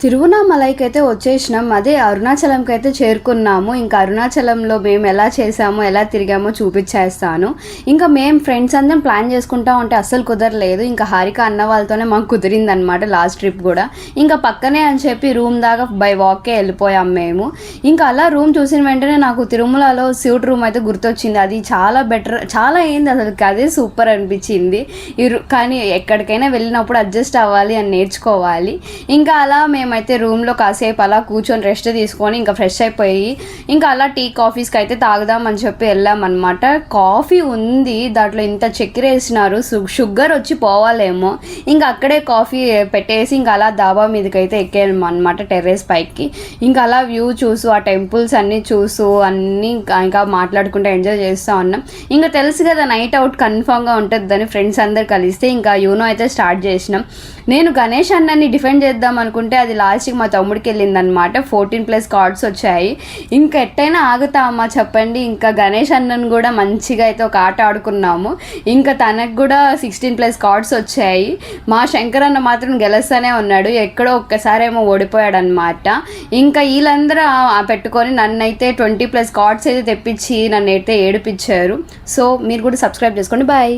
తిరువణామలైకి అయితే వచ్చేసినాం. అదే అరుణాచలంకి అయితే చేరుకున్నాము. ఇంకా అరుణాచలంలో మేము ఎలా చేసామో ఎలా తిరిగామో చూపించేస్తాను. ఇంకా మేము ఫ్రెండ్స్ అందరం ప్లాన్ చేసుకుంటా ఉంటే అస్సలు కుదరలేదు. ఇంకా హారిక అన్న వాళ్ళతోనే మాకు కుదిరిందనమాట లాస్ట్ ట్రిప్ కూడా. ఇంకా పక్కనే అని చెప్పి రూమ్ దాకా బై వాకే వెళ్ళిపోయాం మేము. ఇంకా అలా రూమ్ చూసిన వెంటనే నాకు తిరుమలలో స్యూట్ రూమ్ అయితే గుర్తొచ్చింది. అది చాలా బెటర్, చాలా ఏంది అసలు అదే సూపర్ అనిపించింది. కానీ ఎక్కడికైనా వెళ్ళినప్పుడు అడ్జస్ట్ అవ్వాలి అని నేర్చుకోవాలి. ఇంకా అలా మేమైతే రూమ్లో కాసేపు అలా కూర్చొని రెస్ట్ తీసుకొని ఇంకా ఫ్రెష్ అయిపోయి ఇంకా అలా టీ కాఫీస్కి అయితే తాగుదామని చెప్పి వెళ్ళామన్నమాట. కాఫీ ఉంది, దాంట్లో ఇంత చక్కెర వేసినారు, షుగర్ వచ్చి పోవాలేమో. ఇంకా అక్కడే కాఫీ పెట్టేసి ఇంకా అలా దాబా మీదకి అయితే ఎక్కాము అనమాట, టెర్రస్ పైకి. ఇంకా అలా వ్యూ చూసు ఆ టెంపుల్స్ అన్నీ చూసు అన్నీ ఇంకా మాట్లాడుకుంటూ ఎంజాయ్ చేస్తూ ఉన్నాం. ఇంకా తెలుసు కదా నైట్ అవుట్ కన్ఫామ్గా ఉంటుందని ఫ్రెండ్స్ అందరు కలిస్తే ఇంకా యూనో అయితే స్టార్ట్ చేసినాం. నేను గణేష్ అన్నని డిఫెండ్ చేద్దాం అనుకుంటే అది లాస్ట్కి మా తమ్ముడికి వెళ్ళిందనమాట. 14+ కార్డ్స్ వచ్చాయి. ఇంకా ఎట్టయినా ఆగుతామా చెప్పండి. ఇంకా గణేష్ అన్నను కూడా మంచిగా అయితే ఒక ఆట ఆడుకున్నాము. ఇంకా తనకు కూడా 16+ కార్డ్స్ వచ్చాయి. మా శంకర్ అన్న మాత్రం గెలుస్తూనే ఉన్నాడు, ఎక్కడో ఒక్కసారేమో ఓడిపోయాడు అనమాట. ఇంకా వీళ్ళందరూ పెట్టుకొని నన్నైతే 20+ కార్డ్స్ అయితే తెప్పించి నన్ను అయితే ఏడిపించారు. సో మీరు కూడా సబ్స్క్రైబ్ చేసుకోండి. బాయ్.